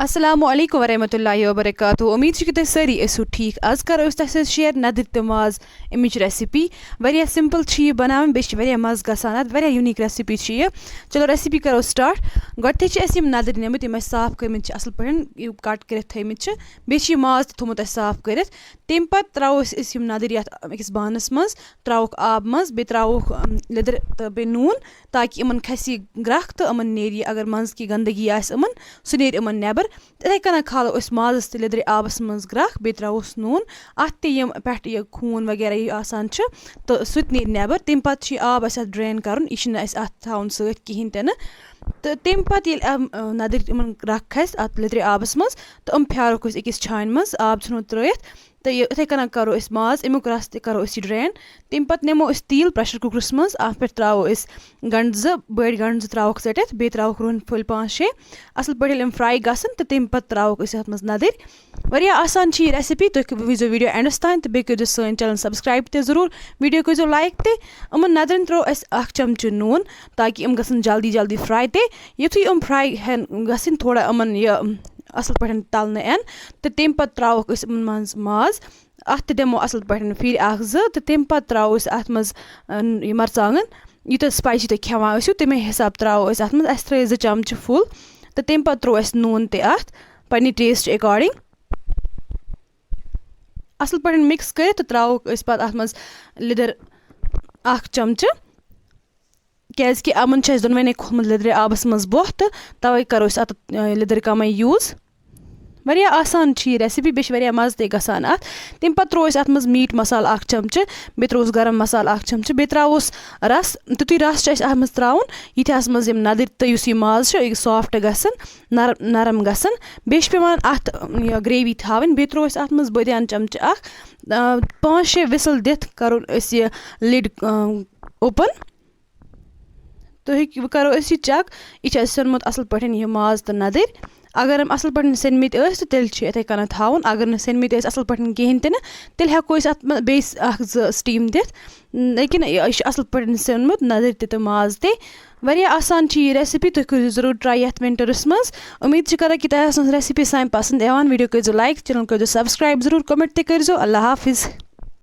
السلام علیکم ورحمۃ اللہ وبرکاتہ امید چھِ کہِ تُہۍ سٲری ٲسِو ٹھیٖک آز کَرو أسۍ تۄہہِ سۭتۍ شِیر نَدٕرۍ تہٕ ماز اَمِچ ریسِپی واریاہ سِمپٕل چھِ یہِ بَناوٕنۍ بیٚیہِ چھِ واریاہ مَزٕ گژھان اَتھ واریاہ یوٗنیٖک ریسِپی چھِ یہِ چلو ریسِپی کَرو سٹاٹ گۄڈٕنٮ۪تھٕے چھِ اَسہِ یِم نَدٕرۍ نِمٕتۍ یِم اَسہِ صاف کٔرمٕتۍ چھِ اَصٕل پٲٹھۍ یِم کَٹ کٔرِتھ تھٲیمٕتۍ چھِ بیٚیہِ چھِ یہِ ماز تہِ تھوٚمُت اَسہِ صاف کٔرِتھ تمہِ پَتہٕ ترٛاوو أسۍ یِم نَدٕرۍ یَتھ أکِس بانَس منٛز ترٛاووکھ آب منٛز بیٚیہِ ترٛاووکھ لیٚدٕر تہٕ بیٚیہِ نوٗن تاکہِ یِمَن کھَسہِ یہِ گرٛٮ۪کھ تہٕ یِمَن نیرِ یہِ اگر منٛزٕ کینٛہہ گنٛدگی آسہِ یِمَن سُہ نیرِ یِمَن نٮ۪بر تِتھَے کٔنۍ کھالو أسۍ مازَس تہِ لیٚدرِ آبَس منٛز گرٛٮ۪کھ بیٚیہِ ترٛاووس نوٗن اَتھ تہِ یِم پٮ۪ٹھٕ یہِ خوٗن وغیرہ یہِ آسان چھُ تہٕ سُہ تہِ نیرِ نٮ۪بر تمہِ پَتہٕ چھُ یہِ آب اَسہِ اَتھ ڈرٛین کَرُن یہِ چھُنہٕ اَسہِ اَتھ تھاوُن سۭتۍ کِہیٖنۍ تہِ نہٕ تہٕ تمہِ پَتہٕ ییٚلہِ نَدٕرۍ یِمَن گرٛٮ۪کھ کھَسہِ اَتھ لیٚدرِ آبَس منٛز تہٕ یِم پھیاروکھ أسۍ أکِس چھانہِ منٛز آب ژھٕنو ترٛٲیِتھ تہٕ یہِ یِتھَے کٔنۍ کَرو أسۍ ماز اَمیُک رَس تہِ کَرو أسۍ یہِ ڈرٛین تمہِ پَتہٕ نِمو أسۍ تیٖل پرٛٮ۪شَر کُکرَس منٛز اَتھ پٮ۪ٹھ ترٛاوو أسۍ گَنٛڈٕ زٕ بٔڑۍ گَنٛڈٕ زٕ ترٛاووکھ ژٔٹِتھ بیٚیہِ ترٛاووکھ رۄہن پھٔلۍ 5-6 اَصٕل پٲٹھۍ ییٚلہِ یِم فرٛاے گژھن تہٕ تمہِ پَتہٕ ترٛاووکھ أسۍ اَتھ منٛز نَدٕرۍ واریاہ آسان چھِ یہِ ریسِپی تُہۍ وٕچھزیو ویٖڈیو اٮ۪نڈَس تانۍ تہٕ بیٚیہِ کٔرۍزیو سٲنۍ چَنَل سَبسکرایب تہِ ضروٗر ویٖڈیو کٔرۍزیو لایک تہِ یِمَن نَدرٮ۪ن ترٛوو اَسہِ 1 چَمچہٕ نوٗن تاکہِ یِم گژھن جلدی جلدی فرٛاے تہِ یُتھُے یِم فرٛاے ہٮ۪ن گژھٕنۍ تھوڑا یِمَن یہِ اَصٕل پٲٹھۍ تَلنہٕ یِن تہٕ تمہِ پَتہٕ ترٛاووکھ أسۍ یِمَن منٛز ماز اَتھ تہِ دِمو اَصٕل پٲٹھۍ پھِرِ 1-2 تہٕ تمہِ پَتہٕ ترٛاوو أسۍ اَتھ منٛز یہِ مَرژانٛگَن یوٗتاہ سٕپایسی تُہۍ کھٮ۪وان ٲسِو تَمے حِساب ترٛاوو أسۍ اَتھ منٛز اَسہِ ترٛٲے 2 چَمچہٕ فُل تہٕ تمہِ پَتہٕ ترٛوو اَسہِ نوٗن تہِ اَتھ پنٛنہِ ٹیسٹ اٮ۪کاڈِنٛگ اَصٕل پٲٹھۍ مِکٕس کٔرِتھ تہٕ ترٛاووکھ أسۍ پَتہٕ اَتھ منٛز لیٚدٕر 1 چَمچہٕ کیٛازِکہِ یِمَن چھِ اَسہِ دۄنوٕنی کھوٚتمُت لیٚدرِ آبَس منٛز بۄہ تہٕ تَوَے کَرو أسۍ اَتھ لیٚدٕر کَمٕے یوٗز واریاہ آسان چھِ یہِ ریسِپی بیٚیہِ چھِ واریاہ مَزٕ تہِ گژھان اَتھ تمہِ پَتہٕ ترٛوو اَسہِ اَتھ منٛز میٖٹ مصالہٕ 1 چَمچہٕ بیٚیہِ ترٛووُس گرم مصالہٕ 1 چَمچہٕ بیٚیہِ ترٛاووس رَس تِتُے رَس چھُ اَسہِ اَتھ منٛز ترٛاوُن یِتھۍ اَتھ منٛز یِم نَدٕرۍ تہٕ یُس یہِ ماز چھُ یہِ سافٹ گژھن نرم گژھن بیٚیہِ چھِ پیٚوان اَتھ یہِ گرٛیوی تھاوٕنۍ بیٚیہِ ترٛوو اَسہِ اَتھ منٛز بٲدیان چَمچہٕ 1 5-6 وِسٕل دِتھ کَرُن أسۍ یہِ لِڈ اوپَن تُہۍ ہیٚکِو کَرو أسۍ یہِ چَک یہِ چھِ اَسہِ سیوٚنمُت اَصٕل پٲٹھۍ یہِ ماز تہٕ نَدٕرۍ اگر یِم اَصٕل پٲٹھۍ سیٚنمٕتۍ ٲسۍ تہٕ تیٚلہِ چھِ یِتھَے کٔنۍ تھاوُن اگر نہٕ سیٚنمٕتۍ ٲسۍ اَصٕل پٲٹھۍ کِہیٖنۍ تہِ نہٕ تیٚلہِ ہٮ۪کو أسۍ اَتھ منٛز بیٚیہِ 1-2 سِٹیٖم دِتھ لیکِن یہِ چھُ اَصٕل پٲٹھۍ سیوٚنمُت نَدٕرۍ تہِ تہٕ ماز تہِ واریاہ آسان چھِ یہِ ریسِپی تُہۍ کٔرۍزیو ضروٗر ٹرٛاے یَتھ وِنٹَرَس منٛز اُمید چھِ کَران کہِ تۄہہِ آسان ریسِپی سانہِ پَسنٛد یِوان ویٖڈیو کٔرۍزیو لایک چَنَل کٔرۍزیو سَبسکرایب ضروٗر کومٮ۪نٛٹ تہِ کٔرۍزیو اللہ حافِظ